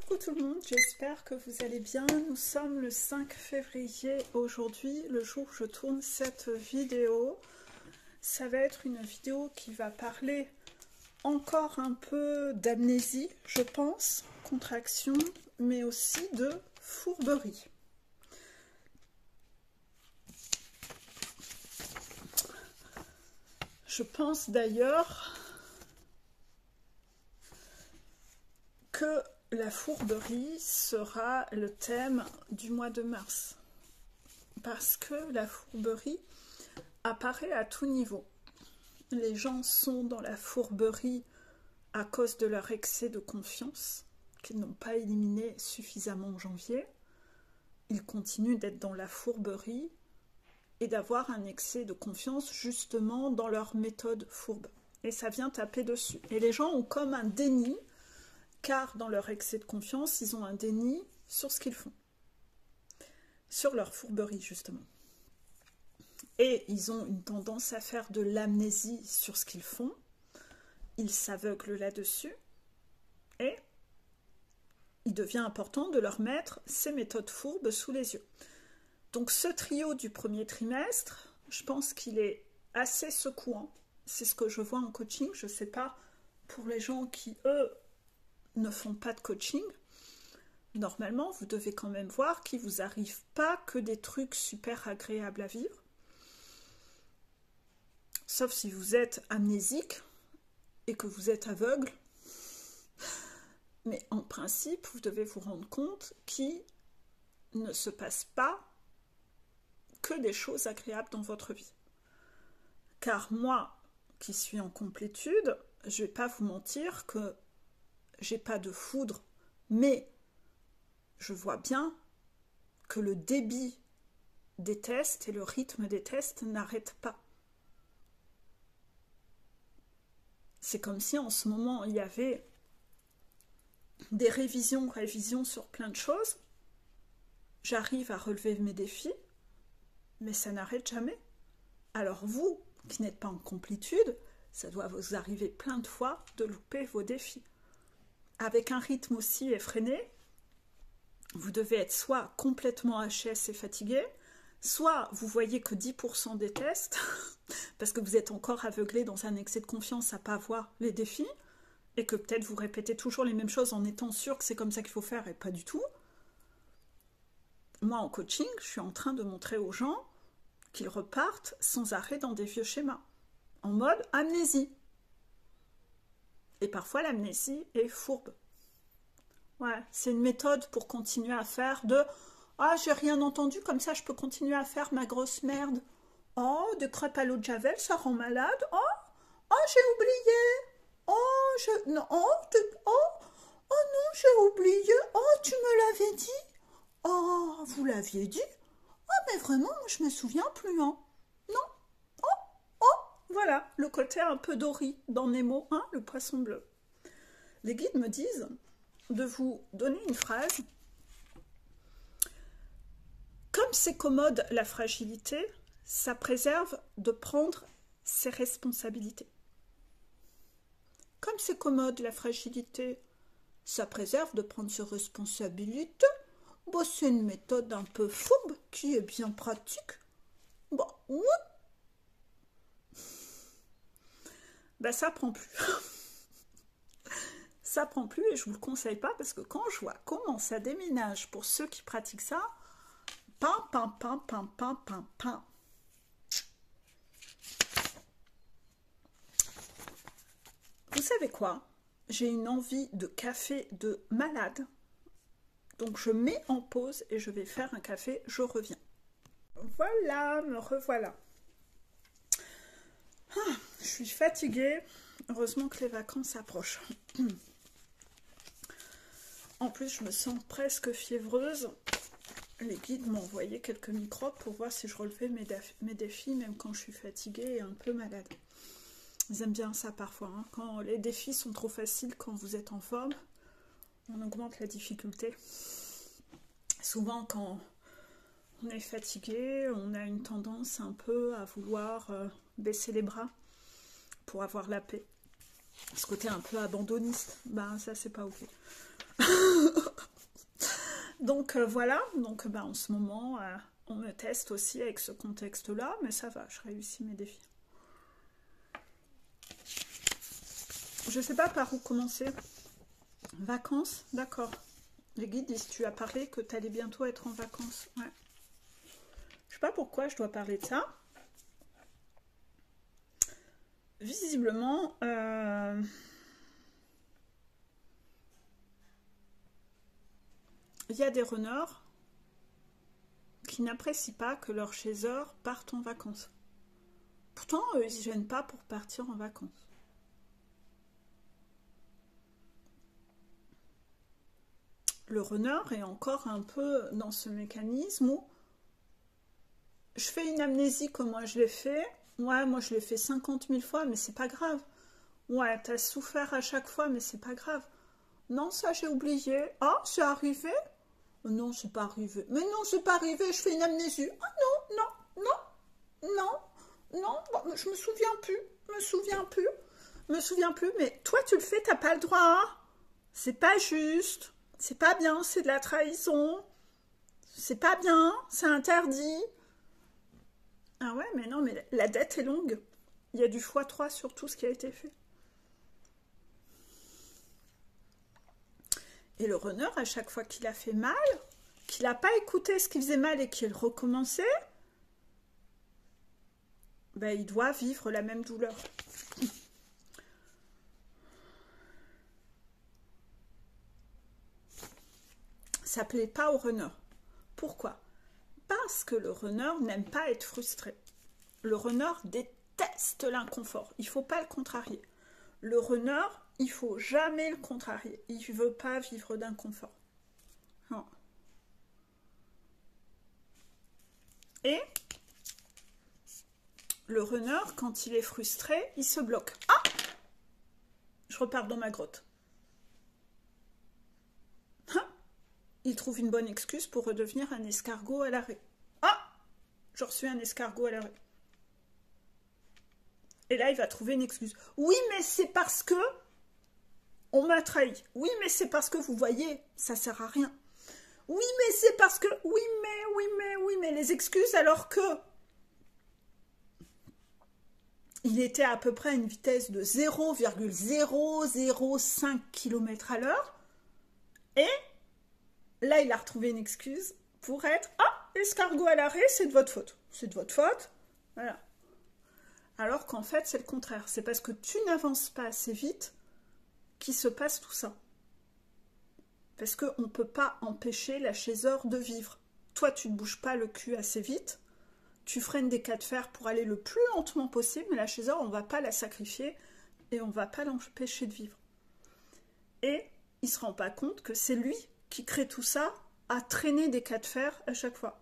Coucou tout le monde, j'espère que vous allez bien. Nous sommes le 5 février aujourd'hui, le jour où je tourne cette vidéo. Ça va être une vidéo qui va parler encore un peu d'amnésie, je pense, contraction, mais aussi de fourberie. Je pense d'ailleurs que la fourberie sera le thème du mois de mars, parce que la fourberie apparaît à tout niveau. Les gens sont dans la fourberie à cause de leur excès de confiance, qu'ils n'ont pas éliminé suffisamment en janvier. Ils continuent d'être dans la fourberie et d'avoir un excès de confiance justement dans leur méthode fourbe. Et ça vient taper dessus. Et les gens ont comme un déni, car dans leur excès de confiance, ils ont un déni sur ce qu'ils font. Sur leur fourberie, justement. Et ils ont une tendance à faire de l'amnésie sur ce qu'ils font. Ils s'aveuglent là-dessus. Et il devient important de leur mettre ces méthodes fourbes sous les yeux. Donc ce trio du premier trimestre, je pense qu'il est assez secouant. C'est ce que je vois en coaching. Je ne sais pas pour les gens qui, eux, ne font pas de coaching. Normalement, vous devez quand même voir qu'il ne vous arrive pas que des trucs super agréables à vivre. Sauf si vous êtes amnésique et que vous êtes aveugle. Mais en principe, vous devez vous rendre compte qu'il ne se passe pas que des choses agréables dans votre vie. Car moi, qui suis en complétude, je ne vais pas vous mentir que j'ai pas de foudre, mais je vois bien que le débit des tests et le rythme des tests n'arrêtent pas. C'est comme si en ce moment il y avait des révisions sur plein de choses. J'arrive à relever mes défis, mais ça n'arrête jamais. Alors vous, qui n'êtes pas en complétude, ça doit vous arriver plein de fois de louper vos défis. Avec un rythme aussi effréné, vous devez être soit complètement HS et fatigué, soit vous voyez que 10% des tests, parce que vous êtes encore aveuglé dans un excès de confiance à ne pas voir les défis, et que peut-être vous répétez toujours les mêmes choses en étant sûr que c'est comme ça qu'il faut faire, et pas du tout. Moi, en coaching, je suis en train de montrer aux gens qu'ils repartent sans arrêt dans des vieux schémas, en mode amnésie. Et parfois, l'amnésie est fourbe. Ouais, c'est une méthode pour continuer à faire de « Ah, j'ai rien entendu, comme ça je peux continuer à faire ma grosse merde. Oh, de crêpes à l'eau de Javel, ça rend malade. Oh, j'ai oublié. Non, oh non, j'ai oublié. Oh, tu me l'avais dit. Oh, vous l'aviez dit. Oh, mais vraiment, moi, je me souviens plus, hein. Non. Voilà, le côté un peu Dory dans Nemo, hein, le poisson bleu. Les guides me disent de vous donner une phrase. Comme c'est commode la fragilité, ça préserve de prendre ses responsabilités. Comme c'est commode la fragilité, ça préserve de prendre ses responsabilités. Bon, c'est une méthode un peu fourbe qui est bien pratique. Bon, ouais. Ben, ça prend plus. Ça prend plus et je vous le conseille pas parce que quand je vois comment ça déménage pour ceux qui pratiquent ça, pam. Vous savez quoi? J'ai une envie de café de malade. Donc je mets en pause et je vais faire un café, je reviens. Voilà, me revoilà. Je suis fatiguée. Heureusement que les vacances approchent. En plus, je me sens presque fiévreuse. Les guides m'ont envoyé quelques microbes pour voir si je relevais mes défis, même quand je suis fatiguée et un peu malade. Ils aiment bien ça parfois. Hein. Quand les défis sont trop faciles, quand vous êtes en forme, on augmente la difficulté. Souvent, quand on est fatigué, on a une tendance un peu à vouloir baisser les bras pour avoir la paix. Ce côté un peu abandonniste, ben ça c'est pas ok. Donc voilà, donc en ce moment, on me teste aussi avec ce contexte-là, mais ça va, je réussis mes défis. Je sais pas par où commencer. Vacances, d'accord. Les guides disent, tu as parlé que tu allais bientôt être en vacances. Ouais. Je sais pas pourquoi je dois parler de ça. Visiblement, il y a des runners qui n'apprécient pas que leurs chasers partent en vacances. Pourtant, ils ne se gênent pas pour partir en vacances. Le runner est encore un peu dans ce mécanisme où je fais une amnésie comme moi je l'ai fait. Ouais, moi je l'ai fait 50 000 fois, mais c'est pas grave. Ouais, t'as souffert à chaque fois, mais c'est pas grave. Non, ça j'ai oublié. Ah, c'est arrivé? Non, c'est pas arrivé. Mais non, c'est pas arrivé, je fais une amnésie. Ah non, non, non, non, non, bon, je me souviens plus, mais toi tu le fais, t'as pas le droit. C'est pas juste, c'est pas bien, c'est de la trahison. C'est pas bien, c'est interdit. Ah ouais, mais non, mais la dette est longue. Il y a du x3 sur tout ce qui a été fait. Et le runner, à chaque fois qu'il a fait mal, qu'il n'a pas écouté ce qui faisait mal et qu'il recommençait, ben, il doit vivre la même douleur. Ça ne plaît pas au runner. Pourquoi? Parce que le runner n'aime pas être frustré. Le runner déteste l'inconfort. Il ne faut pas le contrarier. Le runner, il ne faut jamais le contrarier. Il ne veut pas vivre d'inconfort. Non. Et le runner, quand il est frustré, il se bloque. Ah! Je repars dans ma grotte. Ah! Il trouve une bonne excuse pour redevenir un escargot à l'arrêt. Ah! Je reçus un escargot à l'arrêt. Et là, il va trouver une excuse. Oui, mais c'est parce que on m'a trahi. Oui, mais c'est parce que vous voyez, ça sert à rien. Oui, mais c'est parce que... Oui, mais les excuses alors que... Il était à peu près à une vitesse de 0,005 km à l'heure. Et là, il a retrouvé une excuse pour être... Ah, escargot à l'arrêt, c'est de votre faute. C'est de votre faute. Voilà. Alors qu'en fait, c'est le contraire. C'est parce que tu n'avances pas assez vite qu'il se passe tout ça. Parce qu'on ne peut pas empêcher la chasseur de vivre. Toi, tu ne bouges pas le cul assez vite. Tu freines des cas de fer pour aller le plus lentement possible, mais la chasseur, on ne va pas la sacrifier et on ne va pas l'empêcher de vivre. Et il ne se rend pas compte que c'est lui qui crée tout ça à traîner des cas de fer à chaque fois.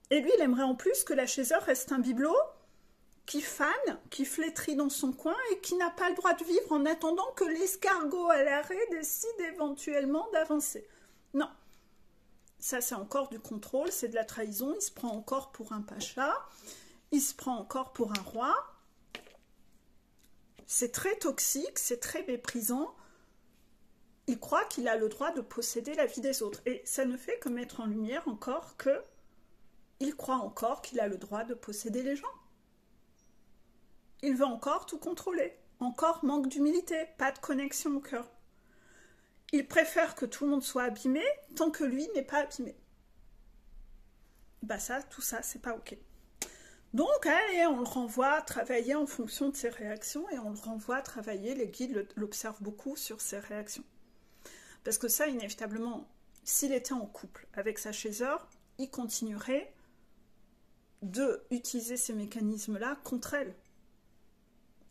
Et lui, il aimerait en plus que la chasseur reste un bibelot qui fane, qui flétrit dans son coin et qui n'a pas le droit de vivre en attendant que l'escargot à l'arrêt décide éventuellement d'avancer. Non. Ça, c'est encore du contrôle, c'est de la trahison. Il se prend encore pour un pacha. Il se prend encore pour un roi. C'est très toxique, c'est très méprisant. Il croit qu'il a le droit de posséder la vie des autres. Et ça ne fait que mettre en lumière encore que il croit encore qu'il a le droit de posséder les gens. Il veut encore tout contrôler. Encore manque d'humilité, pas de connexion au cœur. Il préfère que tout le monde soit abîmé tant que lui n'est pas abîmé. Bah ça, tout ça, c'est pas ok. Donc, allez, on le renvoie à travailler en fonction de ses réactions et on le renvoie à travailler, les guides l'observent beaucoup sur ses réactions. Parce que ça, inévitablement, s'il était en couple avec sa chasseur, il continuerait d'utiliser ces mécanismes-là contre elle.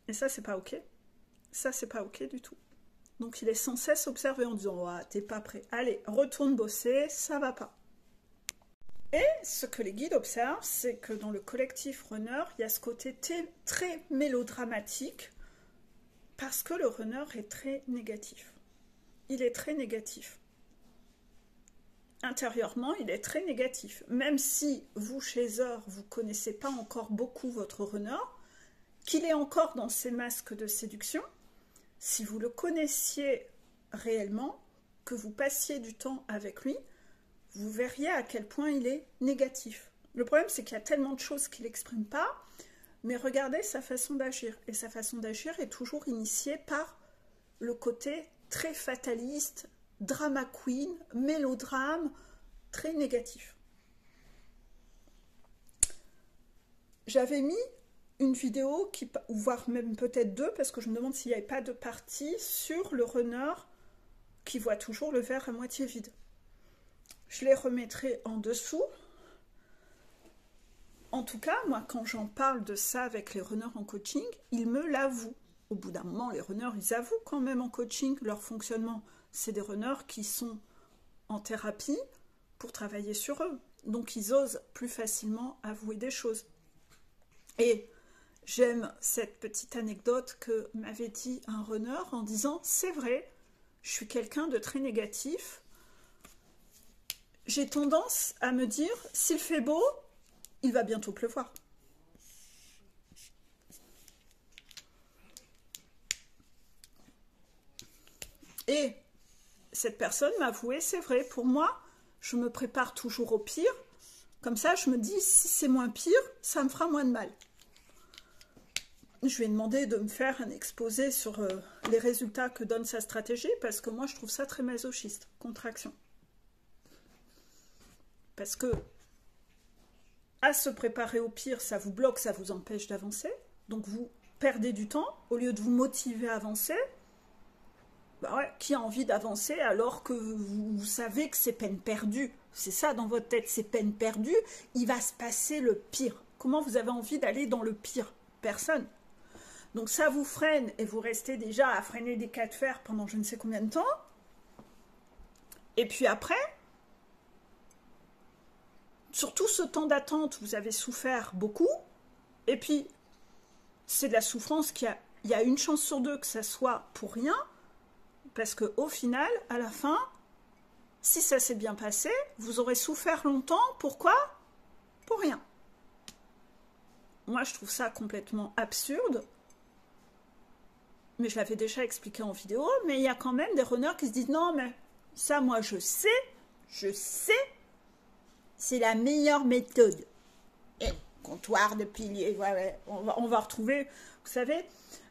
Et ça, c'est pas ok. Ça, c'est pas ok du tout. Donc, il est sans cesse observé en disant oh, « t'es pas prêt. Allez, retourne bosser, ça va pas. » Et ce que les guides observent, c'est que dans le collectif runner, il y a ce côté très mélodramatique parce que le runner est très négatif. Il est très négatif. Intérieurement, il est très négatif. Même si vous, chaser, vous ne connaissez pas encore beaucoup votre runner, qu'il est encore dans ses masques de séduction, si vous le connaissiez réellement, que vous passiez du temps avec lui, vous verriez à quel point il est négatif. Le problème, c'est qu'il y a tellement de choses qu'il n'exprime pas, mais regardez sa façon d'agir. Et sa façon d'agir est toujours initiée par le côté très fataliste, drama queen, mélodrame, très négatif. J'avais mis une vidéo, voire même peut-être deux, parce que je me demande s'il n'y avait pas de partie, sur le runner qui voit toujours le verre à moitié vide. Je les remettrai en dessous. En tout cas, moi, quand j'en parle de ça avec les runners en coaching, ils me l'avouent. Au bout d'un moment, les runners, ils avouent quand même en coaching leur fonctionnement. C'est des runners qui sont en thérapie pour travailler sur eux. Donc, ils osent plus facilement avouer des choses. Et j'aime cette petite anecdote que m'avait dit un runner en disant « C'est vrai, je suis quelqu'un de très négatif. J'ai tendance à me dire, s'il fait beau, il va bientôt pleuvoir. » Et cette personne m'a avoué, c'est vrai, pour moi, je me prépare toujours au pire. Comme ça, je me dis, si c'est moins pire, ça me fera moins de mal. Je lui ai demandé de me faire un exposé sur les résultats que donne sa stratégie, parce que moi, je trouve ça très masochiste, contraction. Parce que à se préparer au pire, ça vous bloque, ça vous empêche d'avancer. Donc vous perdez du temps, au lieu de vous motiver à avancer. Bah ouais, qui a envie d'avancer alors que vous savez que c'est peine perdue? C'est ça dans votre tête, c'est peine perdue, il va se passer le pire. Comment vous avez envie d'aller dans le pire? Personne. Donc ça vous freine et vous restez déjà à freiner des cas de fer pendant je ne sais combien de temps. Et puis après, surtout ce temps d'attente, vous avez souffert beaucoup. Et puis, c'est de la souffrance il y a une chance sur deux que ça soit pour rien. Parce qu'au final, à la fin, si ça s'est bien passé, vous aurez souffert longtemps. Pourquoi? Pour rien. Moi, je trouve ça complètement absurde. Mais je l'avais déjà expliqué en vidéo. Mais il y a quand même des runners qui se disent « Non, mais ça, moi, je sais, c'est la meilleure méthode. » Et comptoir de piliers, ouais, on va retrouver, vous savez,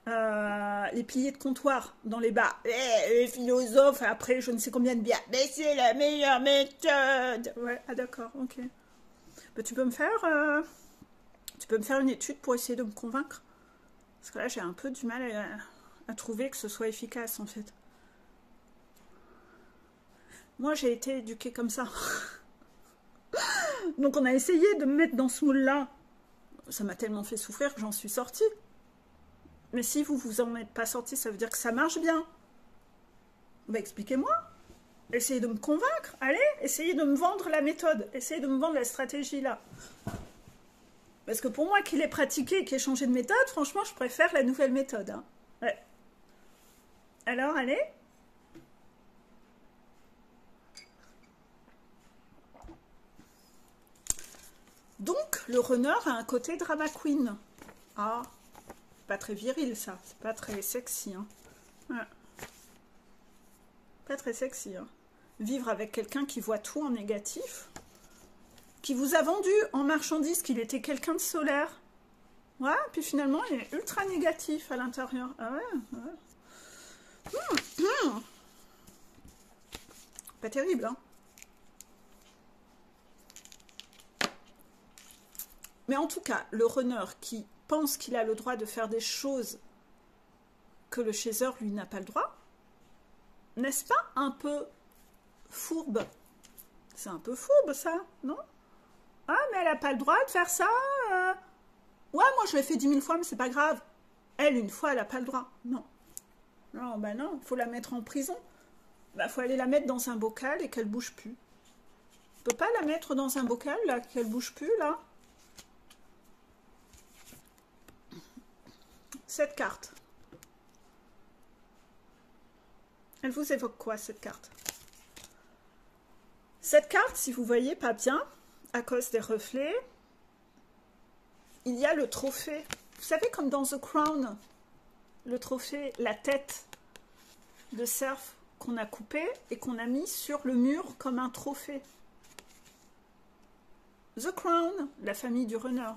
les piliers de comptoir dans les bars. Les philosophes, après je ne sais combien de bières. Mais c'est la meilleure méthode. Ouais, ah d'accord, ok. Bah, tu peux me faire une étude pour essayer de me convaincre? Parce que là, j'ai un peu du mal à trouver que ce soit efficace, en fait. Moi, j'ai été éduquée comme ça. Donc, on a essayé de me mettre dans ce moule-là. Ça m'a tellement fait souffrir que j'en suis sortie. Mais si vous en êtes pas sorti, ça veut dire que ça marche bien. Bah, expliquez-moi. Essayez de me convaincre. Allez, essayez de me vendre la méthode. Essayez de me vendre la stratégie, là. Parce que pour moi, qui l'ai pratiqué et qui ai changé de méthode, franchement, je préfère la nouvelle méthode. Hein. Ouais. Alors, allez. Donc, le runner a un côté drama queen. Ah, pas très viril, ça. C'est pas très sexy. Hein. Ouais. Pas très sexy. Hein. Vivre avec quelqu'un qui voit tout en négatif, qui vous a vendu en marchandise qu'il était quelqu'un de solaire. Ouais, puis finalement, il est ultra négatif à l'intérieur. Ah ouais, ouais. Pas terrible, hein. Mais en tout cas, le runner qui pense qu'il a le droit de faire des choses que le chaser, lui, n'a pas le droit, n'est-ce pas un peu fourbe? C'est un peu fourbe, ça, non? Ah, mais elle n'a pas le droit de faire ça. Ouais, moi, je l'ai fait 10 000 fois, mais c'est pas grave. Elle, une fois, elle n'a pas le droit. Non. Non, bah non, il faut la mettre en prison. Bah, faut aller la mettre dans un bocal et qu'elle bouge plus. On peut pas la mettre dans un bocal, là, qu'elle bouge plus, là? Cette carte. Elle vous évoque quoi, cette carte? Cette carte, si vous voyez pas bien, à cause des reflets, il y a le trophée. Vous savez, comme dans The Crown, le trophée, la tête de cerf qu'on a coupé et qu'on a mis sur le mur comme un trophée. The Crown, la famille du runner.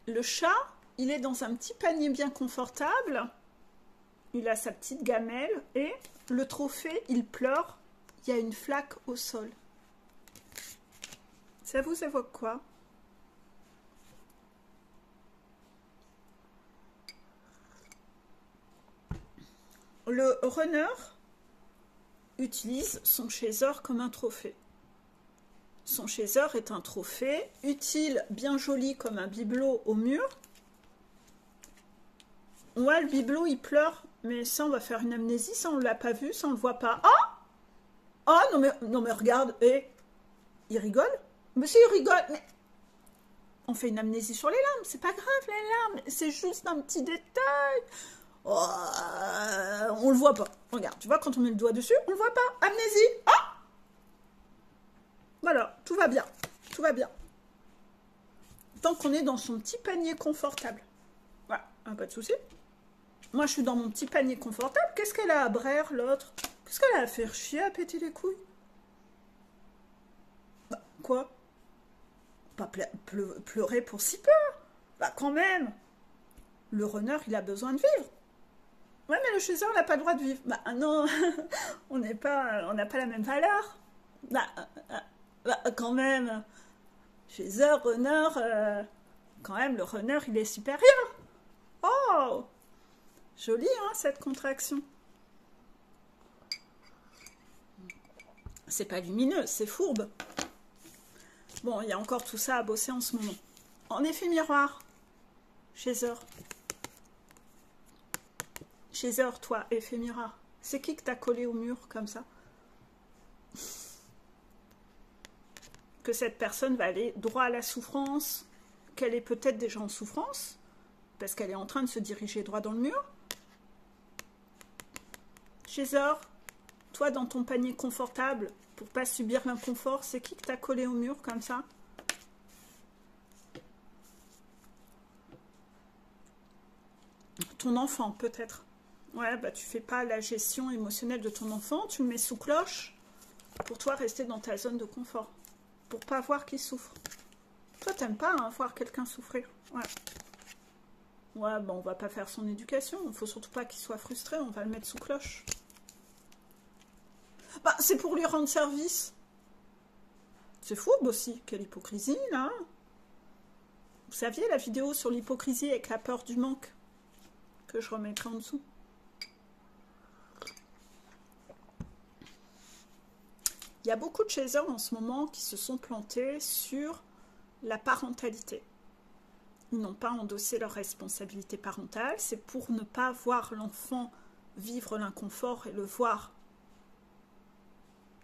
Le chat, il est dans un petit panier bien confortable. Il a sa petite gamelle et le trophée, il pleure. Il y a une flaque au sol. Ça vous évoque quoi? Le runner utilise son chaser comme un trophée. Son chaser est un trophée utile, bien joli comme un bibelot au mur. Ouais, le bibelot il pleure, mais ça on va faire une amnésie, ça on ne l'a pas vu, ça on ne le voit pas. Ah! Ah non mais regarde, il rigole? Mais si il rigole, mais on fait une amnésie sur les larmes, c'est pas grave les larmes, c'est juste un petit détail. Oh, on le voit pas. Regarde, tu vois, quand on met le doigt dessus, on le voit pas. Amnésie. Ah! Voilà, tout va bien. Tout va bien. Tant qu'on est dans son petit panier confortable. Voilà, pas de souci. Moi, je suis dans mon petit panier confortable. Qu'est-ce qu'elle a à braire, l'autre? Qu'est-ce qu'elle a à faire chier, à péter les couilles? Bah, quoi? Pas pleurer pour si peu. Bah, quand même. Le runner, il a besoin de vivre. Ouais, mais le chaser, on n'a pas le droit de vivre. Bah non, on n'a pas la même valeur. Bah, quand même, chaser, runner, quand même, le runner, il est supérieur. Oh, joli, hein, cette contraction. C'est pas lumineux, c'est fourbe. Bon, il y a encore tout ça à bosser en ce moment. En effet miroir, chaser. Chaser, toi, effet miroir. C'est qui que t'as collé au mur comme ça? Que cette personne va aller droit à la souffrance, qu'elle est peut-être déjà en souffrance, parce qu'elle est en train de se diriger droit dans le mur. Chaser, toi dans ton panier confortable, pour pas subir l'inconfort, c'est qui que t'as collé au mur comme ça? Ton enfant, peut-être. Ouais, bah tu fais pas la gestion émotionnelle de ton enfant, tu le mets sous cloche pour toi rester dans ta zone de confort, pour pas voir qu'il souffre. Toi, t'aimes pas hein, voir quelqu'un souffrir. Ouais. Ouais, bon, on va pas faire son éducation, il faut surtout pas qu'il soit frustré, on va le mettre sous cloche. Bah, c'est pour lui rendre service. C'est fourbe aussi, quelle hypocrisie, là. Vous saviez la vidéo sur l'hypocrisie avec la peur du manque que je remettrai en dessous. Il y a beaucoup de chasers en ce moment qui se sont plantés sur la parentalité. Ils n'ont pas endossé leur responsabilité parentale. C'est pour ne pas voir l'enfant vivre l'inconfort et le voir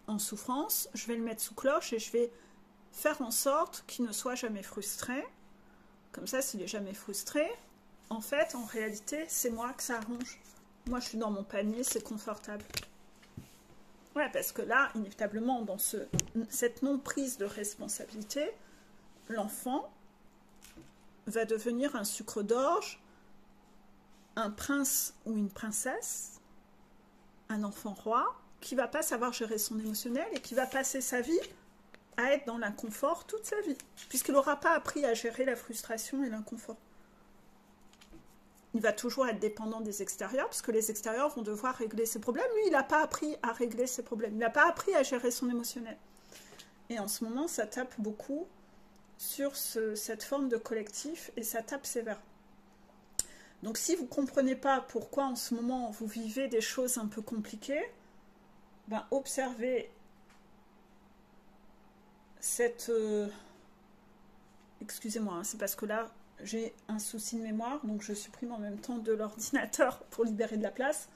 en souffrance. Je vais le mettre sous cloche et je vais faire en sorte qu'il ne soit jamais frustré. Comme ça, s'il n'est jamais frustré, en fait, en réalité, c'est moi que ça arrange. Moi, je suis dans mon panier, c'est confortable. Ouais, parce que là, inévitablement, dans cette non-prise de responsabilité, l'enfant va devenir un sucre d'orge, un prince ou une princesse, un enfant roi, qui ne va pas savoir gérer son émotionnel et qui va passer sa vie à être dans l'inconfort toute sa vie, puisqu'il n'aura pas appris à gérer la frustration et l'inconfort. Il va toujours être dépendant des extérieurs, parce que les extérieurs vont devoir régler ses problèmes. Lui, il n'a pas appris à régler ses problèmes. Il n'a pas appris à gérer son émotionnel. Et en ce moment, ça tape beaucoup sur cette forme de collectif, et ça tape sévère. Donc, si vous ne comprenez pas pourquoi en ce moment, vous vivez des choses un peu compliquées, ben, observez cette... Excusez-moi, hein, c'est parce que là... J'ai un souci de mémoire, donc je supprime en même temps de l'ordinateur pour libérer de la place.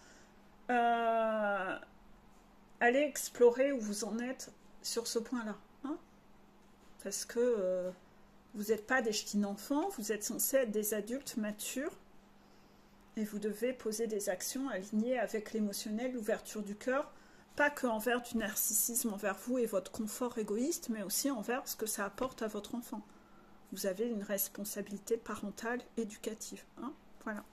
Allez explorer où vous en êtes sur ce point-là. Hein, parce que vous n'êtes pas des ch'tis d'enfants, vous êtes censés être des adultes matures. Et vous devez poser des actions alignées avec l'émotionnel, l'ouverture du cœur. Pas que envers du narcissisme envers vous et votre confort égoïste, mais aussi envers ce que ça apporte à votre enfant. Vous avez une responsabilité parentale éducative. Hein, voilà.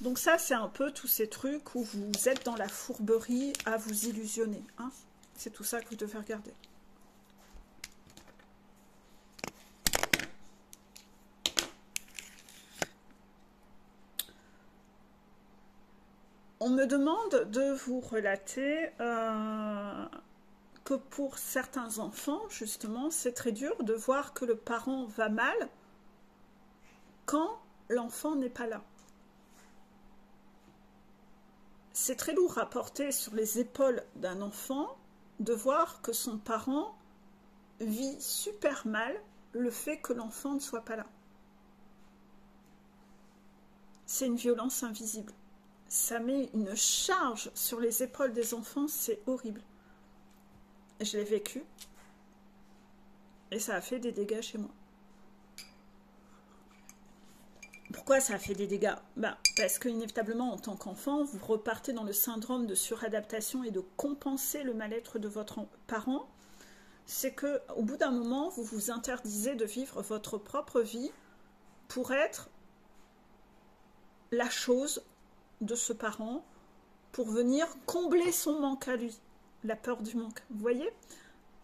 Donc ça, c'est un peu tous ces trucs où vous êtes dans la fourberie à vous illusionner. Hein. C'est tout ça que vous devez regarder. On me demande de vous relater que pour certains enfants, justement, c'est très dur de voir que le parent va mal quand l'enfant n'est pas là. C'est très lourd à porter sur les épaules d'un enfant de voir que son parent vit super mal le fait que l'enfant ne soit pas là. C'est une violence invisible. Ça met une charge sur les épaules des enfants, c'est horrible. Je l'ai vécu et ça a fait des dégâts chez moi. Pourquoi ça a fait des dégâts? Parce qu'inévitablement, en tant qu'enfant, vous repartez dans le syndrome de suradaptation et de compenser le mal-être de votre parent. C'est qu'au bout d'un moment, vous vous interdisez de vivre votre propre vie pour être la chose de ce parent, pour venir combler son manque à lui, la peur du manque. Vous voyez,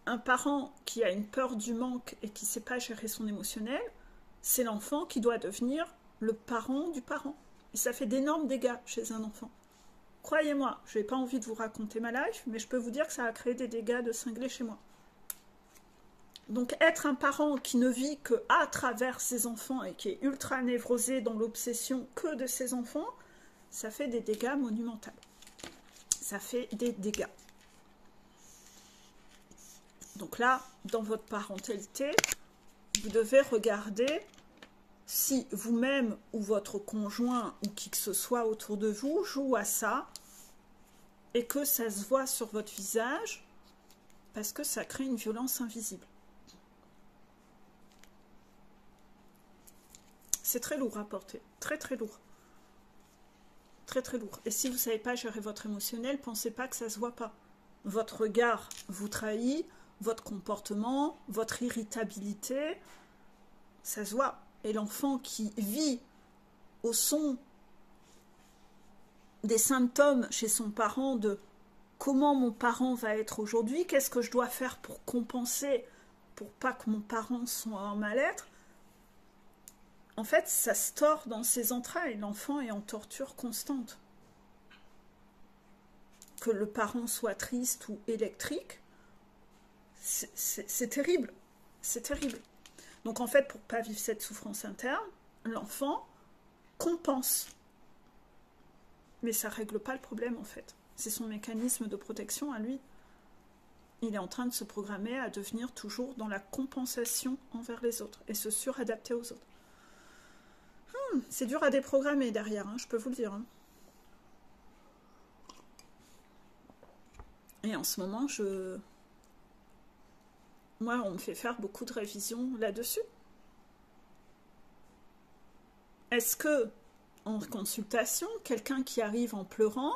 un parent qui a une peur du manque et qui ne sait pas gérer son émotionnel, c'est l'enfant qui doit devenir le parent du parent. Et ça fait d'énormes dégâts chez un enfant. Croyez-moi, je n'ai pas envie de vous raconter ma life, mais je peux vous dire que ça a créé des dégâts de cinglé chez moi. Donc être un parent qui ne vit qu'à travers ses enfants et qui est ultra névrosé dans l'obsession que de ses enfants, ça fait des dégâts monumentaux. Ça fait des dégâts. Donc là, dans votre parentalité, vous devez regarder si vous-même ou votre conjoint ou qui que ce soit autour de vous joue à ça et que ça se voit sur votre visage parce que ça crée une violence invisible. C'est très lourd à porter, très très lourd. Très très lourd. Et si vous ne savez pas gérer votre émotionnel, pensez pas que ça ne se voit pas. Votre regard vous trahit, votre comportement, votre irritabilité, ça se voit. Et l'enfant qui vit au son des symptômes chez son parent de comment mon parent va être aujourd'hui, qu'est-ce que je dois faire pour compenser, pour pas que mon parent soit en mal-être, en fait, ça se tord dans ses entrailles. L'enfant est en torture constante. Que le parent soit triste ou électrique, c'est terrible. C'est terrible. Donc en fait, pour ne pas vivre cette souffrance interne, l'enfant compense. Mais ça ne règle pas le problème en fait. C'est son mécanisme de protection à lui. Il est en train de se programmer à devenir toujours dans la compensation envers les autres et se suradapter aux autres. C'est dur à déprogrammer derrière, hein, je peux vous le dire. Hein. Et en ce moment, moi, on me fait faire beaucoup de révisions là-dessus. Est-ce que, en consultation, quelqu'un qui arrive en pleurant,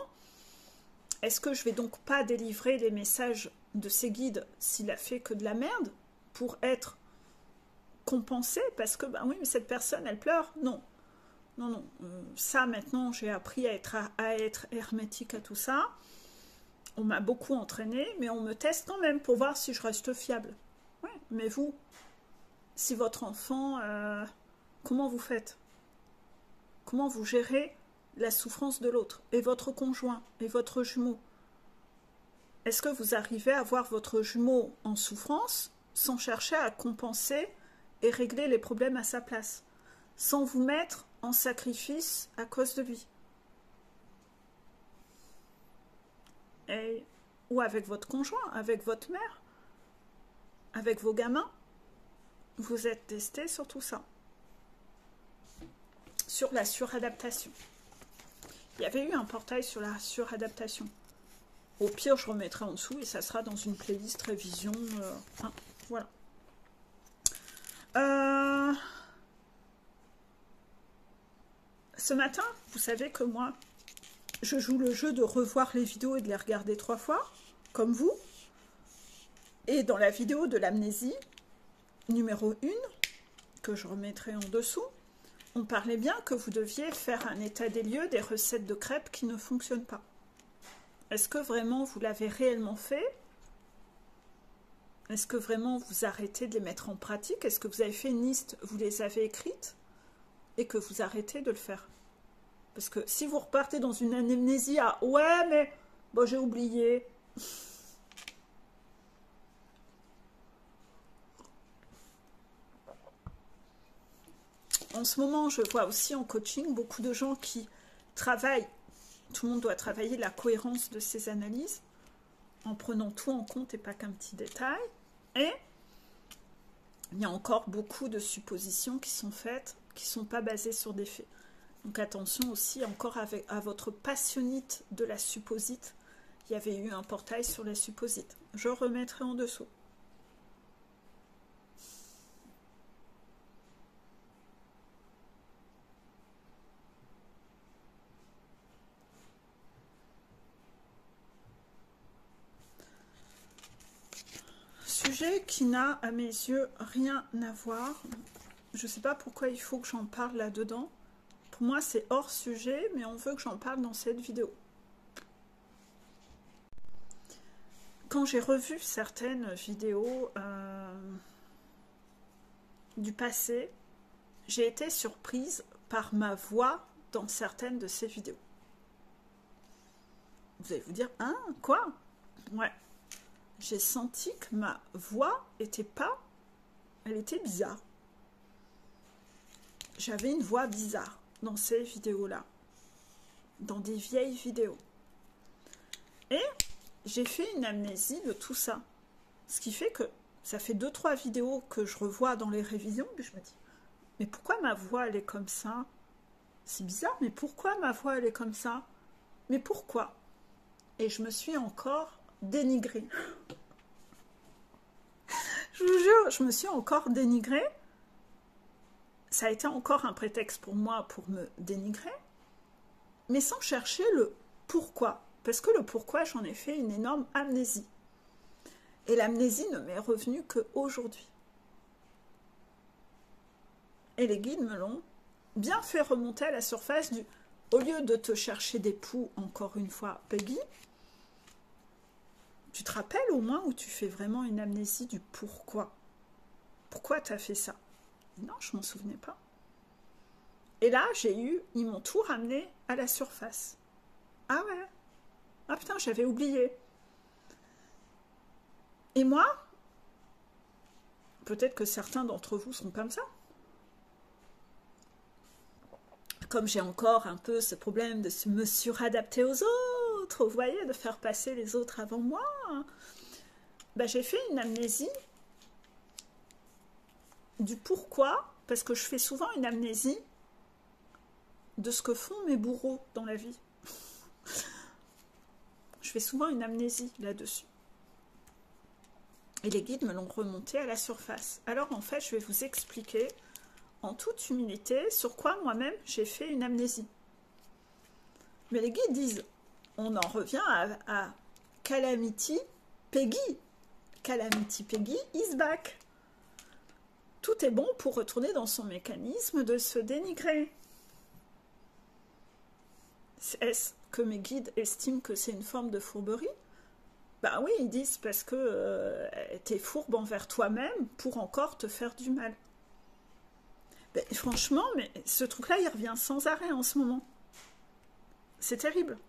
est-ce que je vais donc pas délivrer les messages de ses guides s'il a fait que de la merde pour être compensé parce que, oui, mais cette personne, elle pleure? Non. Non, non. Ça, maintenant, j'ai appris à être hermétique à tout ça. On m'a beaucoup entraîné, mais on me teste quand même pour voir si je reste fiable. Ouais, mais vous, si votre enfant, comment vous faites? Comment vous gérez la souffrance de l'autre? Et votre conjoint? Et votre jumeau? Est-ce que vous arrivez à voir votre jumeau en souffrance sans chercher à compenser et régler les problèmes à sa place? Sans vous mettre en sacrifice à cause de lui? Ou avec votre conjoint, avec votre mère, avec vos gamins, vous êtes testé sur tout ça. Sur la suradaptation. Il y avait eu un portail sur la suradaptation. Au pire, je remettrai en dessous et ça sera dans une playlist révision. Voilà. Ce matin, vous savez que moi, je joue le jeu de revoir les vidéos et de les regarder 3 fois, comme vous. Et dans la vidéo de l'amnésie, numéro 1, que je remettrai en dessous, on parlait bien que vous deviez faire un état des lieux des recettes de crêpes qui ne fonctionnent pas. Est-ce que vraiment vous l'avez réellement fait? Est-ce que vraiment vous arrêtez de les mettre en pratique? Est-ce que vous avez fait une liste, vous les avez écrites et que vous arrêtez de le faire? Parce que si vous repartez dans une amnésie à ouais, mais bon, j'ai oublié. En ce moment, je vois aussi en coaching beaucoup de gens qui travaillent. Tout le monde doit travailler la cohérence de ses analyses en prenant tout en compte et pas qu'un petit détail. Et il y a encore beaucoup de suppositions qui sont faites, qui ne sont pas basées sur des faits. Donc attention aussi encore à votre passionnite de la supposite. Il y avait eu un portail sur la supposite. Je remettrai en dessous. Sujet qui n'a à mes yeux rien à voir. Je ne sais pas pourquoi il faut que j'en parle là-dedans. Pour moi, c'est hors sujet, mais on veut que j'en parle dans cette vidéo. Quand j'ai revu certaines vidéos du passé, j'ai été surprise par ma voix dans certaines de ces vidéos. Vous allez vous dire, hein, quoi? Ouais. J'ai senti que ma voix était pas... Elle était bizarre. J'avais une voix bizarre dans ces vidéos-là. Dans des vieilles vidéos. Et j'ai fait une amnésie de tout ça. Ce qui fait que ça fait 2-3 vidéos que je revois dans les révisions, et je me dis, mais pourquoi ma voix elle est comme ça? C'est bizarre, mais pourquoi ma voix elle est comme ça? Mais pourquoi? Et je me suis encore dénigrée. Je vous jure, je me suis encore dénigrée. Ça a été encore un prétexte pour moi pour me dénigrer, mais sans chercher le pourquoi. Parce que le pourquoi, j'en ai fait une énorme amnésie. Et l'amnésie ne m'est revenue qu'aujourd'hui. Et les guides me l'ont bien fait remonter à la surface du... Au lieu de te chercher des poux, encore une fois, Peggy, tu te rappelles au moins où tu fais vraiment une amnésie du pourquoi. Pourquoi tu as fait ça? Non, je m'en souvenais pas. Et là, ils m'ont tout ramené à la surface. Ah ouais. Ah putain, j'avais oublié. Et moi, peut-être que certains d'entre vous sont comme ça. Comme j'ai encore un peu ce problème de me suradapter aux autres, vous voyez, de faire passer les autres avant moi, ben, j'ai fait une amnésie du pourquoi, parce que je fais souvent une amnésie de ce que font mes bourreaux dans la vie. Je fais souvent une amnésie là-dessus. Et les guides me l'ont remonté à la surface. Alors en fait, je vais vous expliquer en toute humilité sur quoi moi-même j'ai fait une amnésie. Mais les guides disent, on en revient à Calamity Peggy. Calamity Peggy is back. Tout est bon pour retourner dans son mécanisme de se dénigrer. Est-ce que mes guides estiment que c'est une forme de fourberie? Ben oui, ils disent parce que t'es fourbe envers toi-même pour encore te faire du mal. Ben, franchement, mais ce truc-là, il revient sans arrêt en ce moment. C'est terrible.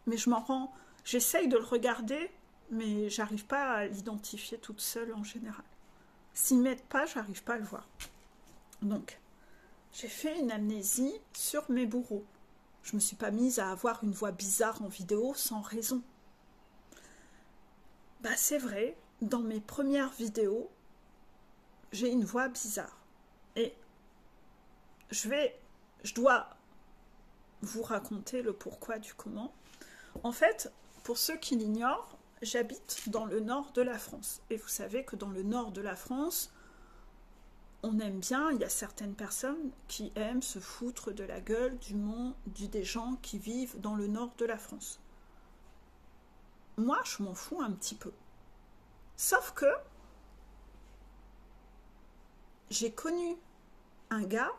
Mais je m'en rends... J'essaye de le regarder, mais j'arrive pas à l'identifier toute seule en général. S'ils ne m'aident pas, j'arrive pas à le voir. Donc, j'ai fait une amnésie sur mes bourreaux. Je me suis pas mise à avoir une voix bizarre en vidéo sans raison. Bah c'est vrai, dans mes premières vidéos, j'ai une voix bizarre. Et je dois vous raconter le pourquoi du comment. En fait, pour ceux qui l'ignorent, j'habite dans le nord de la France. Et vous savez que dans le nord de la France, on aime bien, il y a certaines personnes qui aiment se foutre de la gueule du monde, des gens qui vivent dans le nord de la France. Moi, je m'en fous un petit peu. Sauf que j'ai connu un gars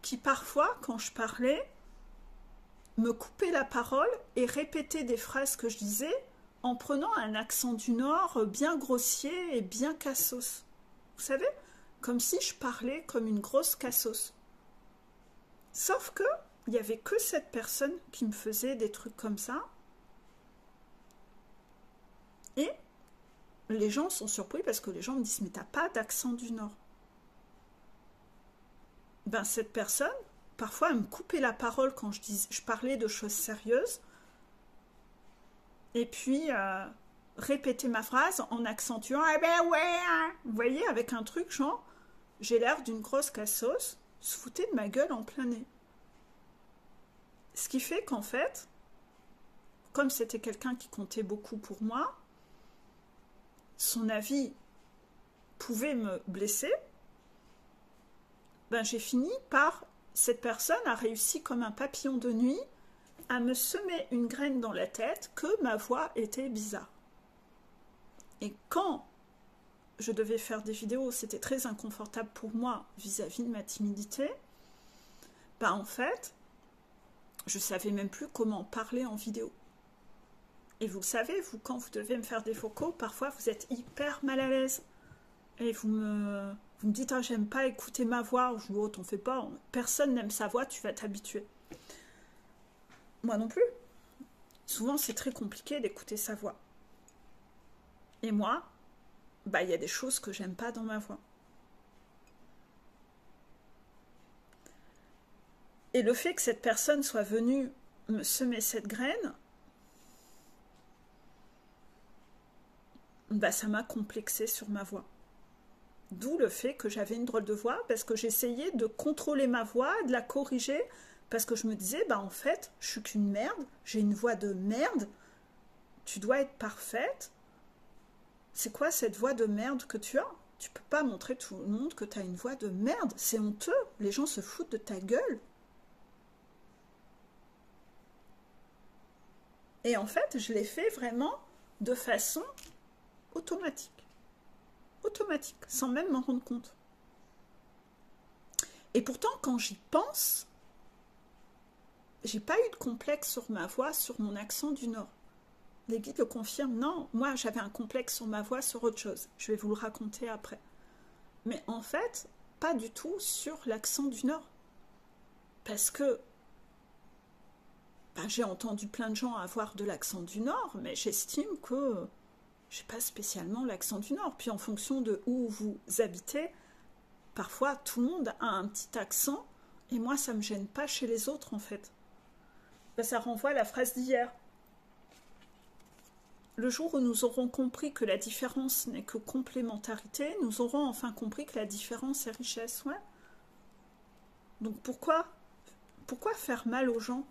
qui parfois, quand je parlais, me coupait la parole et répétait des phrases que je disais en prenant un accent du Nord bien grossier et bien cassos. Vous savez, comme si je parlais comme une grosse cassos. Sauf que il n'y avait que cette personne qui me faisait des trucs comme ça. Et les gens sont surpris parce que les gens me disent « Mais t'as pas d'accent du Nord ?» Ben, cette personne, parfois, elle me coupait la parole quand je parlais de choses sérieuses. Et puis, répéter ma phrase en accentuant « Eh ben ouais hein. !» Vous voyez, avec un truc genre, j'ai l'air d'une grosse cassos, se foutait de ma gueule en plein nez. Ce qui fait qu'en fait, comme c'était quelqu'un qui comptait beaucoup pour moi, son avis pouvait me blesser, ben j'ai fini par, cette personne a réussi comme un papillon de nuit à me semer une graine dans la tête que ma voix était bizarre. Et quand je devais faire des vidéos, c'était très inconfortable pour moi vis-à-vis de ma timidité, ben en fait, je ne savais même plus comment parler en vidéo. Et vous le savez, vous, quand vous devez me faire des vocaux, parfois vous êtes hyper mal à l'aise. Et vous me dites, ah, j'aime pas écouter ma voix. Je dis, oh, t'en fais pas, personne n'aime sa voix, tu vas t'habituer. Moi non plus. Souvent, c'est très compliqué d'écouter sa voix. Et moi, bah, y a des choses que j'aime pas dans ma voix. Et le fait que cette personne soit venue me semer cette graine, bah, ça m'a complexée sur ma voix. D'où le fait que j'avais une drôle de voix, parce que j'essayais de contrôler ma voix, de la corriger, parce que je me disais, bah en fait, je suis qu'une merde, j'ai une voix de merde, tu dois être parfaite. C'est quoi cette voix de merde que tu as? Tu peux pas montrer tout le monde que tu as une voix de merde, c'est honteux, les gens se foutent de ta gueule. Et en fait, je l'ai fait vraiment de façon automatique. Automatique, sans même m'en rendre compte. Et pourtant, quand j'y pense, j'ai pas eu de complexe sur ma voix, sur mon accent du Nord. Les guides le confirment. Non, moi, j'avais un complexe sur ma voix, sur autre chose. Je vais vous le raconter après. Mais en fait, pas du tout sur l'accent du Nord. Parce que ben, j'ai entendu plein de gens avoir de l'accent du Nord, mais j'estime que j'ai pas spécialement l'accent du Nord. Puis en fonction de où vous habitez, parfois tout le monde a un petit accent, et moi ça me gêne pas chez les autres en fait. Ben, ça renvoie à la phrase d'hier. Le jour où nous aurons compris que la différence n'est que complémentarité, nous aurons enfin compris que la différence est richesse. Ouais. Donc pourquoi faire mal aux gens?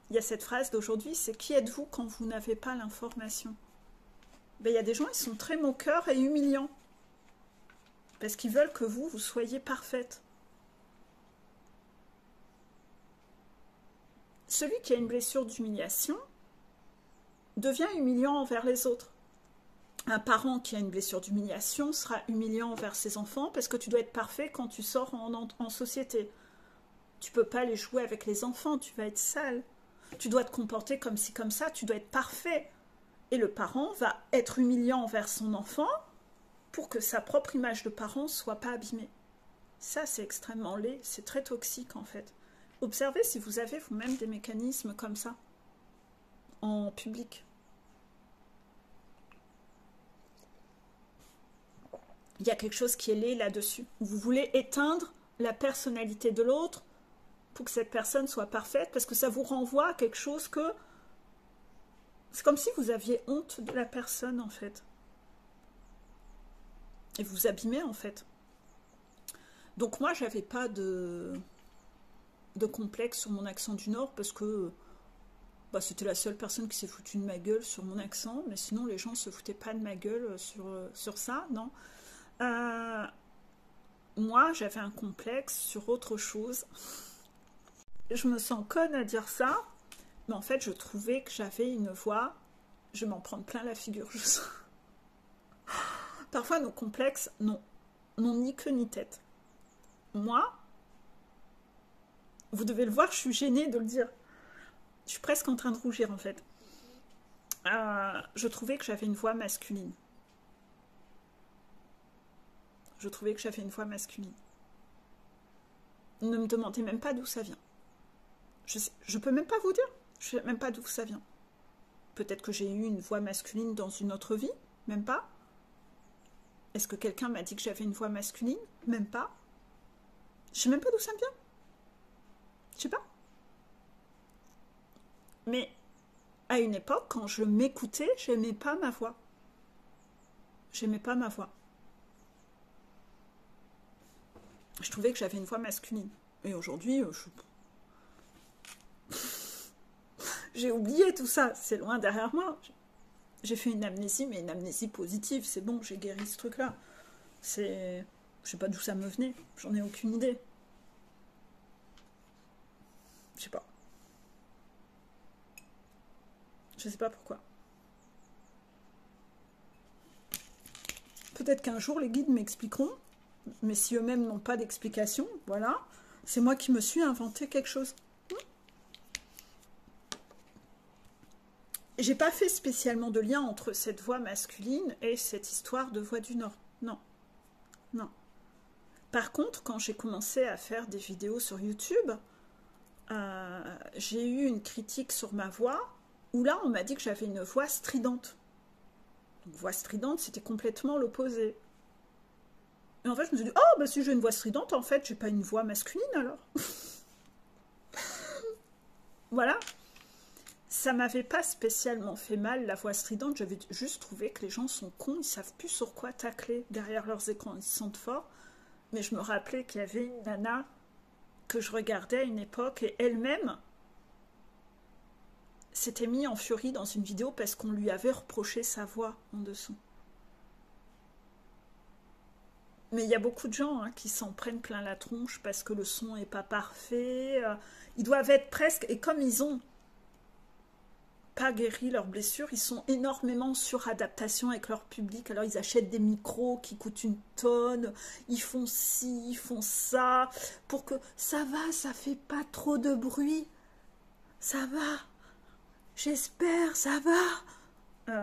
Il y a cette phrase d'aujourd'hui, c'est « Qui êtes-vous quand vous n'avez pas l'information ?» Ben, il y a des gens, ils sont très moqueurs et humiliants. Parce qu'ils veulent que vous soyez parfaite. Celui qui a une blessure d'humiliation devient humiliant envers les autres. Un parent qui a une blessure d'humiliation sera humiliant envers ses enfants parce que tu dois être parfait quand tu sors en société. Tu ne peux pas aller jouer avec les enfants, tu vas être sale. Tu dois te comporter comme ci, comme ça, tu dois être parfait. Et le parent va être humiliant envers son enfant pour que sa propre image de parent ne soit pas abîmée. Ça, c'est extrêmement laid, c'est très toxique en fait. Observez si vous avez vous-même des mécanismes comme ça, en public. Il y a quelque chose qui est laid là-dessus. Vous voulez éteindre la personnalité de l'autre pour que cette personne soit parfaite, parce que ça vous renvoie à quelque chose que... C'est comme si vous aviez honte de la personne, en fait. Et vous abîmez, en fait. Donc moi, j'avais pas de complexe sur mon accent du Nord, parce que bah, c'était la seule personne qui s'est foutue de ma gueule sur mon accent, mais sinon, les gens ne se foutaient pas de ma gueule sur ça, non. Moi, j'avais un complexe sur autre chose. Je me sens conne à dire ça, mais en fait, je trouvais que j'avais une voix, je vais m'en prendre plein la figure. Parfois, nos complexes n'ont ni queue ni tête. Moi, vous devez le voir, je suis gênée de le dire. Je suis presque en train de rougir, en fait. Je trouvais que j'avais une voix masculine. Je trouvais que j'avais une voix masculine. Ne me demandez même pas d'où ça vient. Je peux même pas vous dire. Je sais même pas d'où ça vient. Peut-être que j'ai eu une voix masculine dans une autre vie. Même pas. Est-ce que quelqu'un m'a dit que j'avais une voix masculine? Même pas. Je sais même pas d'où ça me vient. Je sais pas. Mais à une époque, quand je m'écoutais, j'aimais pas ma voix. J'aimais pas ma voix. Je trouvais que j'avais une voix masculine. Et aujourd'hui, j'ai oublié tout ça. C'est loin derrière moi. J'ai fait une amnésie, mais une amnésie positive. C'est bon, j'ai guéri ce truc-là. Je sais pas d'où ça me venait. J'en ai aucune idée. Je sais pas. Je sais pas pourquoi. Peut-être qu'un jour, les guides m'expliqueront. Mais si eux-mêmes n'ont pas d'explication, voilà. C'est moi qui me suis inventé quelque chose. J'ai pas fait spécialement de lien entre cette voix masculine et cette histoire de voix du Nord. Non. Non. Par contre, quand j'ai commencé à faire des vidéos sur YouTube, j'ai eu une critique sur ma voix, où là, on m'a dit que j'avais une voix stridente. Donc, voix stridente, c'était complètement l'opposé. Et en fait, je me suis dit, oh, bah si j'ai une voix stridente, en fait, j'ai pas une voix masculine, alors. Voilà. Ça m'avait pas spécialement fait mal, la voix stridente. J'avais juste trouvé que les gens sont cons, ils savent plus sur quoi tacler derrière leurs écrans. Ils se sentent forts. Mais je me rappelais qu'il y avait une nana que je regardais à une époque, et elle-même s'était mise en furie dans une vidéo parce qu'on lui avait reproché sa voix en dessous. Mais il y a beaucoup de gens qui s'en prennent plein la tronche parce que le son n'est pas parfait. Ils doivent être presque... Et comme ils ont pas guéri leurs blessures, ils sont énormément sur adaptation avec leur public. Alors ils achètent des micros qui coûtent une tonne. Ils font ci, ils font ça. Pour que ça va, ça fait pas trop de bruit. Ça va. J'espère, ça va.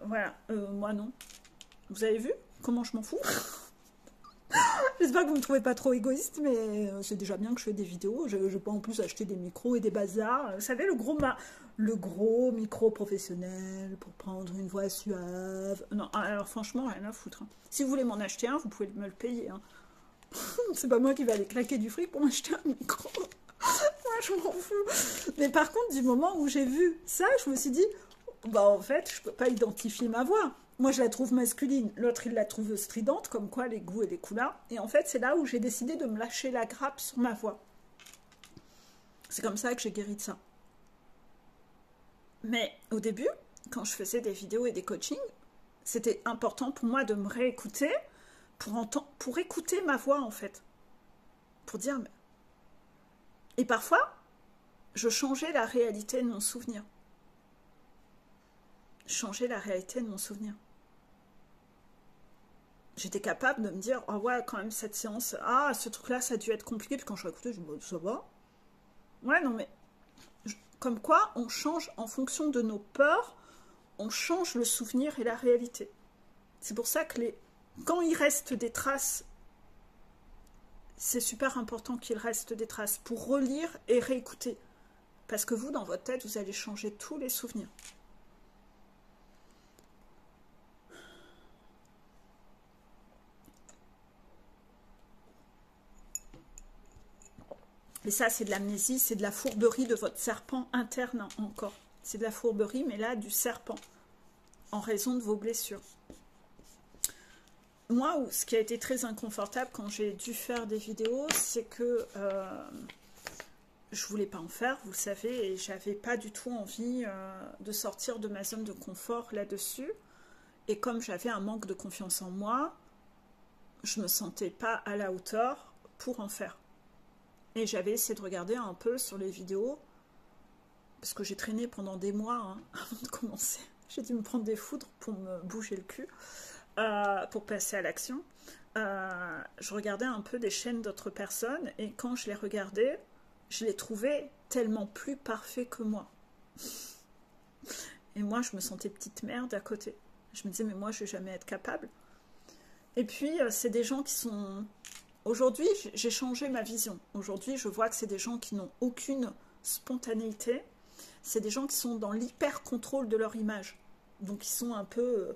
Voilà. Moi non. Vous avez vu comment je m'en fous? J'espère que vous ne me trouvez pas trop égoïste, mais c'est déjà bien que je fais des vidéos. Je peux en plus acheter des micros et des bazars. Vous savez, le gros micro professionnel pour prendre une voix suave. Non, alors franchement, rien à foutre. Si vous voulez m'en acheter un, vous pouvez me le payer. C'est pas moi qui vais aller claquer du fric pour m'acheter un micro. Moi, je m'en fous. Mais par contre, du moment où j'ai vu ça, je me suis dit, bah en fait, je peux pas identifier ma voix. Moi, je la trouve masculine, l'autre, il la trouve stridente, comme quoi les goûts et les couleurs. Et en fait, c'est là où j'ai décidé de me lâcher la grappe sur ma voix. C'est comme ça que j'ai guéri de ça. Mais au début, quand je faisais des vidéos et des coachings, c'était important pour moi de me réécouter, pour écouter ma voix, en fait. Pour dire... Et parfois, je changeais la réalité de mon souvenir. Changer la réalité de mon souvenir. J'étais capable de me dire, oh ouais, quand même, cette séance, ah, ce truc-là, ça a dû être compliqué. Puis quand je l'écoutais, je me dis, ça va. Ouais, non, mais comme quoi, on change en fonction de nos peurs, on change le souvenir et la réalité. C'est pour ça que quand il reste des traces, c'est super important qu'il reste des traces pour relire et réécouter. Parce que vous, dans votre tête, vous allez changer tous les souvenirs. Et ça, c'est de l'amnésie, c'est de la fourberie de votre serpent interne encore. C'est de la fourberie, mais là, du serpent, en raison de vos blessures. Moi, ce qui a été très inconfortable quand j'ai dû faire des vidéos, c'est que je voulais pas en faire, vous savez, et j'avais pas du tout envie de sortir de ma zone de confort là-dessus. Et comme j'avais un manque de confiance en moi, je me sentais pas à la hauteur pour en faire. Et j'avais essayé de regarder un peu sur les vidéos, parce que j'ai traîné pendant des mois avant de commencer. J'ai dû me prendre des foudres pour me bouger le cul, pour passer à l'action. Je regardais un peu des chaînes d'autres personnes, et quand je les regardais, je les trouvais tellement plus parfaits que moi. Et moi, je me sentais petite merde à côté. Je me disais, mais moi, je ne vais jamais être capable. Et puis, c'est des gens qui sont Aujourd'hui, j'ai changé ma vision. Aujourd'hui, je vois que c'est des gens qui n'ont aucune spontanéité. C'est des gens qui sont dans l'hyper-contrôle de leur image. Donc, ils sont un peu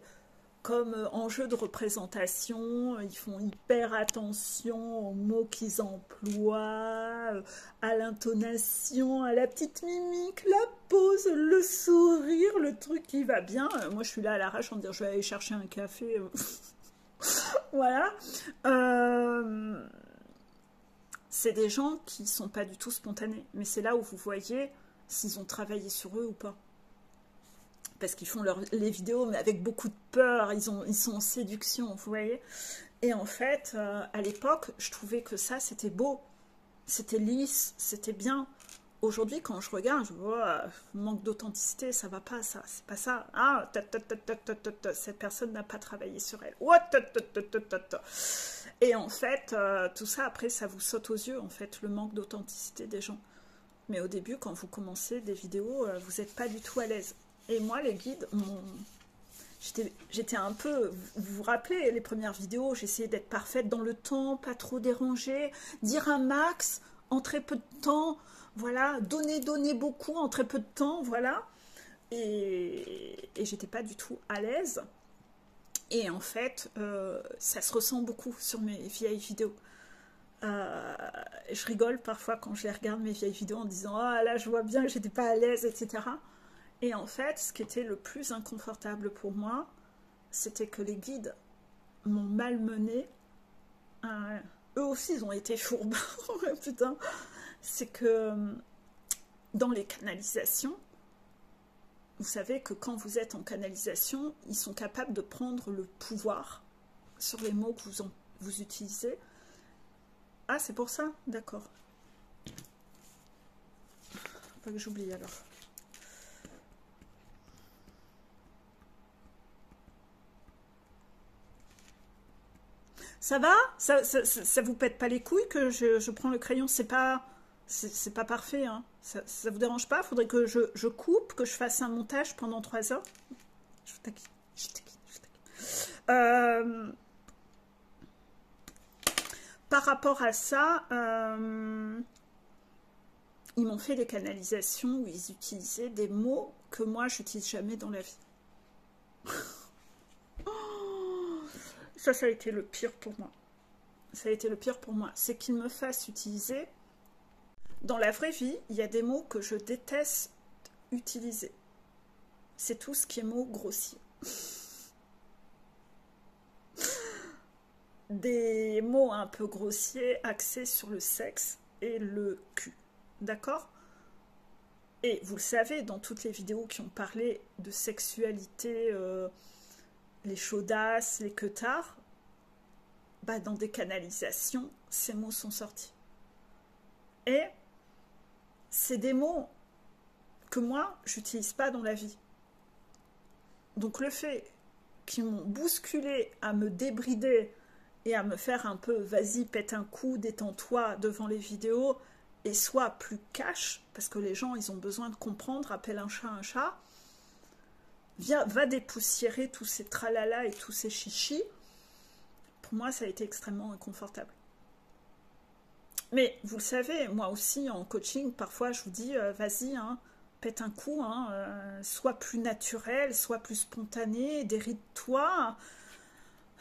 comme en jeu de représentation. Ils font hyper attention aux mots qu'ils emploient, à l'intonation, à la petite mimique, la pose, le sourire, le truc qui va bien. Moi, je suis là à l'arrache en disant je vais aller chercher un café. Voilà. C'est des gens qui ne sont pas du tout spontanés. Mais c'est là où vous voyez s'ils ont travaillé sur eux ou pas. Parce qu'ils font les vidéos, mais avec beaucoup de peur. Ils sont en séduction, vous voyez. Et en fait, à l'époque, je trouvais que ça, c'était beau. C'était lisse, c'était bien. Aujourd'hui, quand je regarde, je vois manque d'authenticité, ça va pas, ça, c'est pas ça. Ah, cette personne n'a pas travaillé sur elle. Et en fait, tout ça, après, ça vous saute aux yeux, en fait, le manque d'authenticité des gens. Mais au début, quand vous commencez des vidéos, vous n'êtes pas du tout à l'aise. Et moi, les guides, j'étais un peu... Vous vous rappelez, les premières vidéos, j'essayais d'être parfaite dans le temps, pas trop déranger, dire un max en très peu de temps, voilà, donner beaucoup en très peu de temps, voilà. Et j'étais pas du tout à l'aise. Et en fait, ça se ressent beaucoup sur mes vieilles vidéos. Je rigole parfois quand je les regarde, mes vieilles vidéos, en disant « Ah là, je vois bien que j'étais pas à l'aise, etc. » Et en fait, ce qui était le plus inconfortable pour moi, c'était que les guides m'ont malmené. Eux aussi, ils ont été fourbes. Putain. C'est que dans les canalisations, vous savez que quand vous êtes en canalisation, ils sont capables de prendre le pouvoir sur les mots que vous utilisez. Ah, c'est pour ça? D'accord. Pas que j'oublie alors. Ça va? Ça vous pète pas les couilles que je prends le crayon? C'est pas parfait, hein. Ça vous dérange pas? Faudrait que je coupe, que je fasse un montage pendant 3 heures. Je vous taquine, je taquine. Par rapport à ça, ils m'ont fait des canalisations où ils utilisaient des mots que moi, j'utilise jamais dans la vie. Ça a été le pire pour moi. Ça a été le pire pour moi. C'est qu'ils me fassent utiliser... Dans la vraie vie, il y a des mots que je déteste utiliser. C'est tout ce qui est mots grossiers. Des mots un peu grossiers axés sur le sexe et le cul. D'accord? Et vous le savez, dans toutes les vidéos qui ont parlé de sexualité, les chaudasses, les queutards, bah dans des canalisations, ces mots sont sortis. Et c'est des mots que moi, j'utilise pas dans la vie. Donc le fait qu'ils m'ont bousculé à me débrider et à me faire un peu vas-y, pète un coup, détends-toi devant les vidéos et sois plus cash, parce que les gens, ils ont besoin de comprendre, appelle un chat, va dépoussiérer tous ces tralala et tous ces chichis. Pour moi, ça a été extrêmement inconfortable. Mais vous le savez, moi aussi en coaching, parfois je vous dis vas-y, hein, pète un coup, hein, sois plus naturel, sois plus spontané, déride-toi,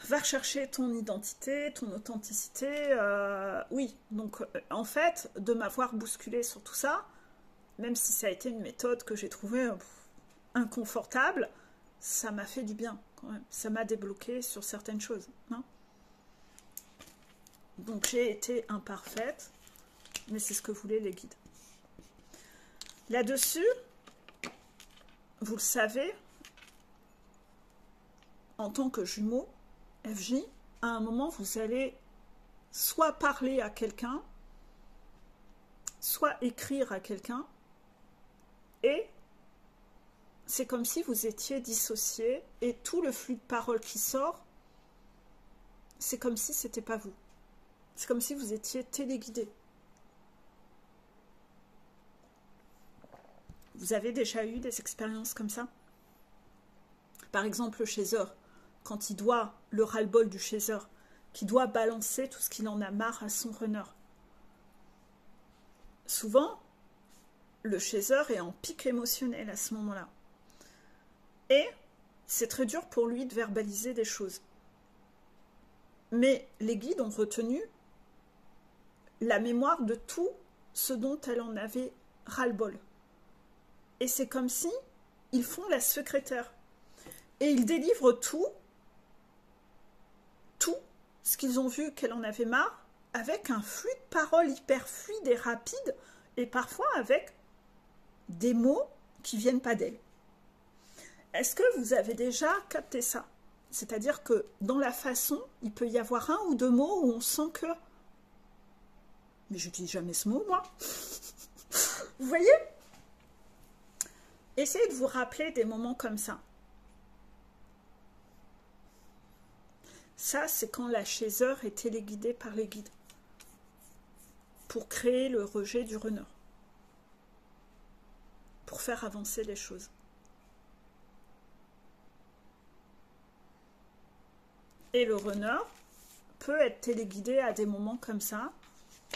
va rechercher ton identité, ton authenticité. Oui, donc en fait, de m'avoir bousculé sur tout ça, même si ça a été une méthode que j'ai trouvée inconfortable, ça m'a fait du bien quand même. Ça m'a débloqué sur certaines choses. Hein. Donc j'ai été imparfaite, mais c'est ce que voulaient les guides. Là-dessus, vous le savez, en tant que jumeau, FJ, à un moment, vous allez soit parler à quelqu'un, soit écrire à quelqu'un, et c'est comme si vous étiez dissocié, et tout le flux de parole qui sort, c'est comme si c'était pas vous. C'est comme si vous étiez téléguidé. Vous avez déjà eu des expériences comme ça? Par exemple, le chasseur, quand il doit, le ras-le-bol du chasseur, qui doit balancer tout ce qu'il en a marre à son runner. Souvent, le chaser est en pic émotionnel à ce moment-là. Et c'est très dur pour lui de verbaliser des choses. Mais les guides ont retenu la mémoire de tout ce dont elle en avait ras-le-bol. Et c'est comme si ils font la secrétaire. Et ils délivrent tout ce qu'ils ont vu qu'elle en avait marre, avec un flux de paroles hyper fluide et rapide, et parfois avec des mots qui ne viennent pas d'elle. Est-ce que vous avez déjà capté ça? C'est-à-dire que dans la façon, il peut y avoir un ou deux mots où on sent que... Mais j'utilise jamais ce mot, moi. Vous voyez? Essayez de vous rappeler des moments comme ça. Ça, c'est quand la chaser est téléguidée par les guides pour créer le rejet du runner, pour faire avancer les choses. Et le runner peut être téléguidé à des moments comme ça,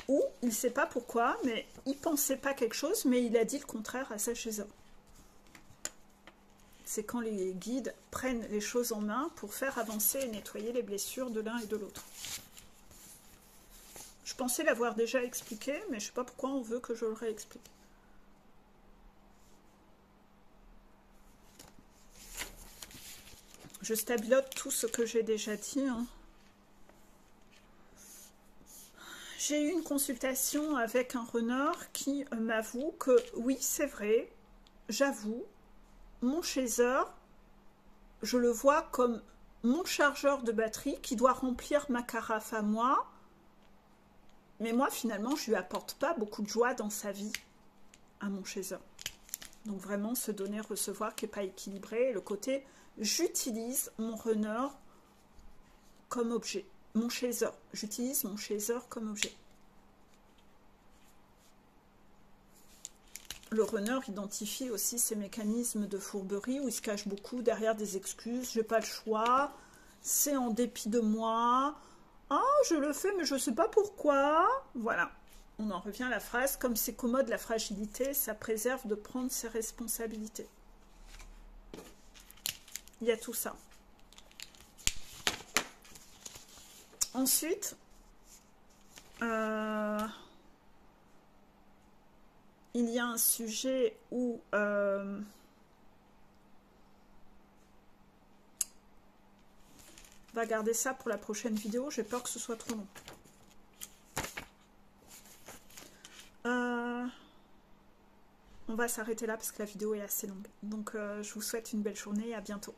où il ne sait pas pourquoi, mais il ne pensait pas quelque chose, mais il a dit le contraire à sa chaser. C'est quand les guides prennent les choses en main pour faire avancer et nettoyer les blessures de l'un et de l'autre. Je pensais l'avoir déjà expliqué, mais je ne sais pas pourquoi on veut que je le réexplique. Je stabilote tout ce que j'ai déjà dit. J'ai eu une consultation avec un runner qui m'avoue que oui, c'est vrai, j'avoue, mon chaser, je le vois comme mon chargeur de batterie qui doit remplir ma carafe à moi. Mais moi, finalement, je ne lui apporte pas beaucoup de joie dans sa vie à mon chaser. Donc vraiment, se donner, recevoir qui n'est pas équilibré. Le côté, j'utilise mon runner comme objet. Mon chaser, j'utilise mon chaser comme objet. Le runner identifie aussi ces mécanismes de fourberie où il se cache beaucoup derrière des excuses. J'ai pas le choix, c'est en dépit de moi. Ah, je le fais, mais je sais pas pourquoi. Voilà, on en revient à la phrase. Comme c'est commode la fragilité, ça préserve de prendre ses responsabilités. Il y a tout ça. Ensuite, il y a un sujet où on va garder ça pour la prochaine vidéo, j'ai peur que ce soit trop long. On va s'arrêter là parce que la vidéo est assez longue. Donc je vous souhaite une belle journée et à bientôt.